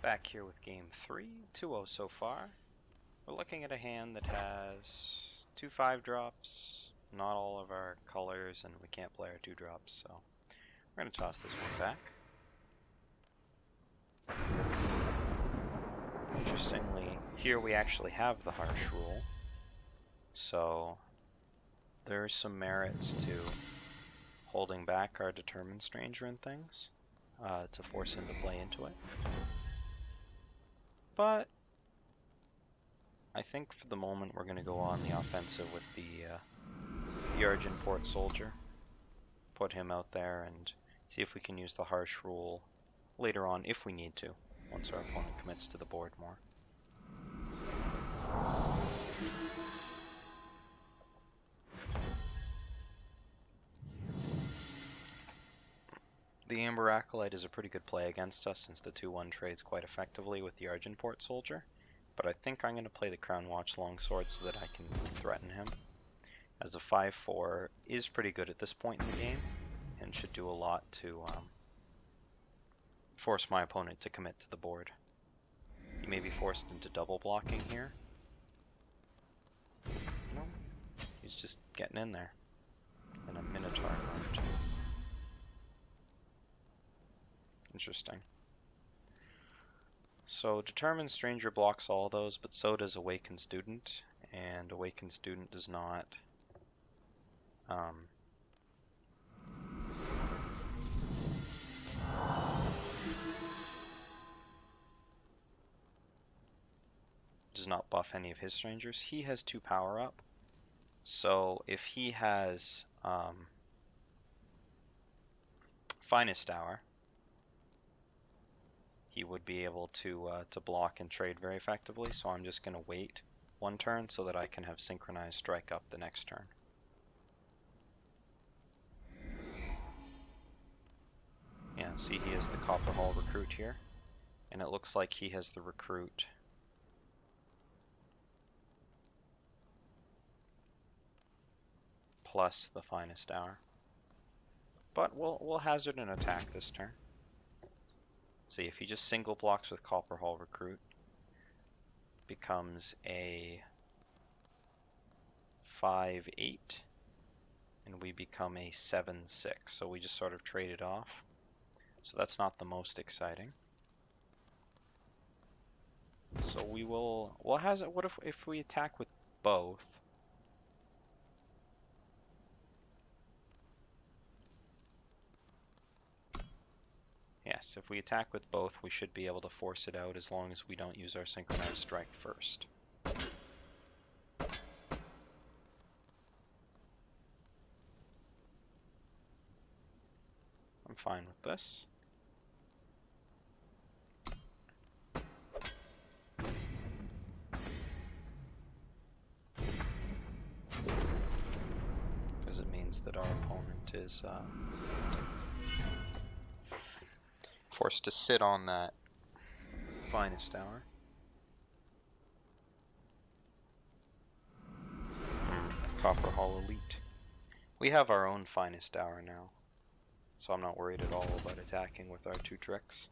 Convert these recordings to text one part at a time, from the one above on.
Back here with game 3, 2-0 so far. We're looking at a hand that has 2 5-drops, not all of our colors, and we can't play our 2-drops, so we're going to toss this one back. Interestingly, here we actually have the harsh rule, so there's some merits to holding back our determined stranger and things to force him to play into it. But I think for the moment we're going to go on the offensive with the Argent soldier. Put him out there and see if we can use the harsh rule later on if we need to, once our opponent commits to the board more. The Amber Acolyte is a pretty good play against us since the 2-1 trades quite effectively with the Argent soldier, but I think I'm going to play the Crown Watch Longsword so that I can threaten him, as a 5-4 is pretty good at this point in the game and should do a lot to force my opponent to commit to the board. He may be forced into double blocking here. No, he's just getting in there in a Minotaur mode. Interesting. So Determined Stranger blocks all those, but so does Awakened Student, and Awakened Student does not buff any of his strangers. He has 2 power up, so if he has Finest Hour, he would be able to block and trade very effectively, so I'm just going to wait 1 turn so that I can have Synchronized Strike up the next turn. Yeah, see, he has the Copper Hall Recruit here, and it looks like he has the Recruit plus the Finest Hour. But we'll hazard an attack this turn. See, if he just single blocks with Copper Hall Recruit, becomes a 5-8, and we become a 7-6. So we just sort of trade it off. So that's not the most exciting. So we'll hazard. What if we attack with both? Yes, if we attack with both, we should be able to force it out as long as we don't use our Synchronized Strike first. I'm fine with this. Because it means that our opponent is forced to sit on that Finest Hour. Copper Hall Elite. We have our own Finest Hour now, so I'm not worried at all about attacking with our 2 tricks.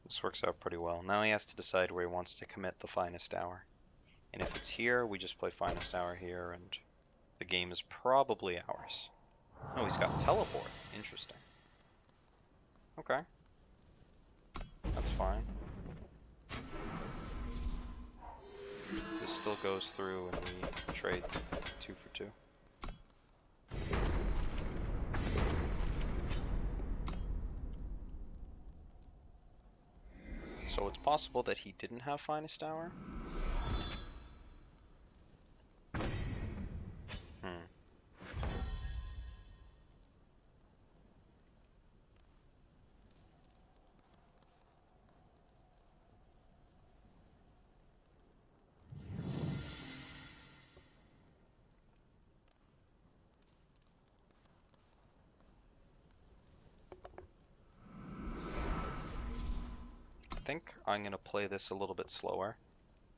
This works out pretty well. Now he has to decide where he wants to commit the Finest Hour. And if it's here, we just play Finest Hour here, and the game is probably ours. Oh, he's got Teleport. Interesting. Okay. That's fine. This still goes through and we trade 2 for 2. So it's possible that he didn't have Finest Hour. think I'm going to play this a little bit slower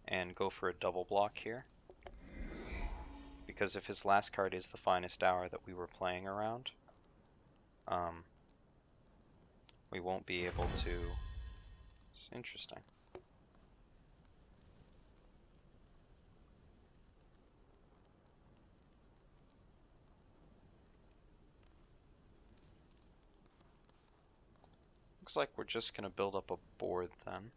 and go for a double block here. Because if his last card is the finest hour that we were playing around, we won't be able to... It's interesting. Looks like we're just going to build up a board then.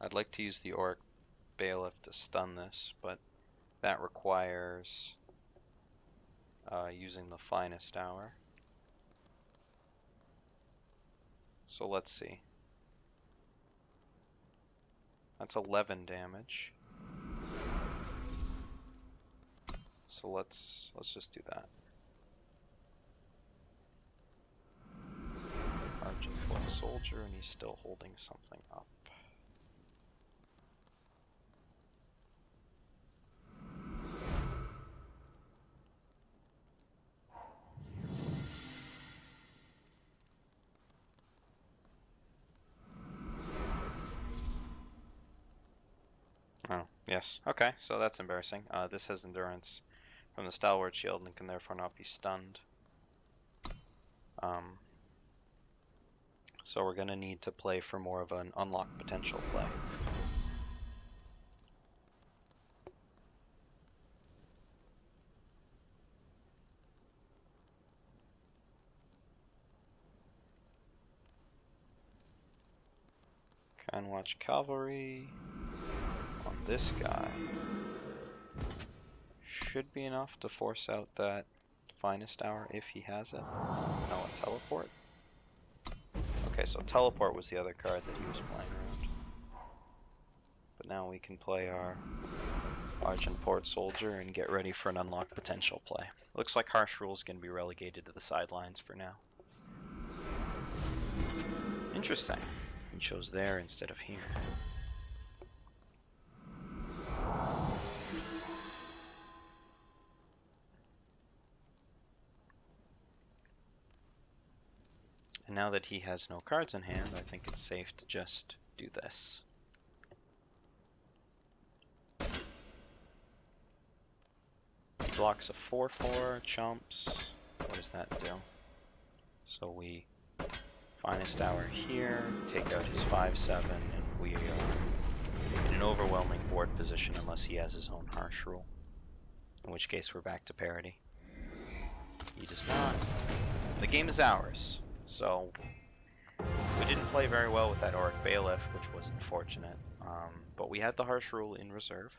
I'd like to use the Auric Bailiff to stun this, but that requires using the finest hour. So let's see. That's 11 damage. So let's just do that. Argent Foot Soldier, and he's still holding something up. Oh, yes. Okay, so that's embarrassing. This has endurance from the Stalwart Shield and can therefore not be stunned. So we're going to need to play for more of an unlock potential play. Can watch Cavalry on this guy. Should be enough to force out that finest hour if he has it. No, a teleport. Okay, so teleport was the other card that he was playing around. But now we can play our Argent Port Soldier and get ready for an unlock potential play. Looks like Harsh Rule is going to be relegated to the sidelines for now. Interesting. He chose there instead of here. And now that he has no cards in hand, I think it's safe to just do this. He blocks a 4/4, chumps. What does that do? So we finest hour here, take out his 5/7, and we are in an overwhelming board position unless he has his own Harsh Rule. In which case we're back to parity. He does not. The game is ours. So we didn't play very well with that Auric Bailiff, which was unfortunate. But we had the Harsh Rule in reserve,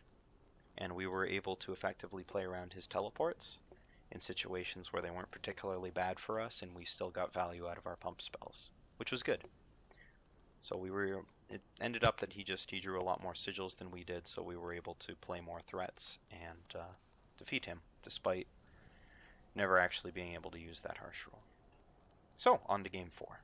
and we were able to effectively play around his teleports in situations where they weren't particularly bad for us, and we still got value out of our pump spells, which was good. So it ended up that he drew a lot more sigils than we did, so we were able to play more threats and defeat him, despite never actually being able to use that Harsh Rule. So, on to game 4.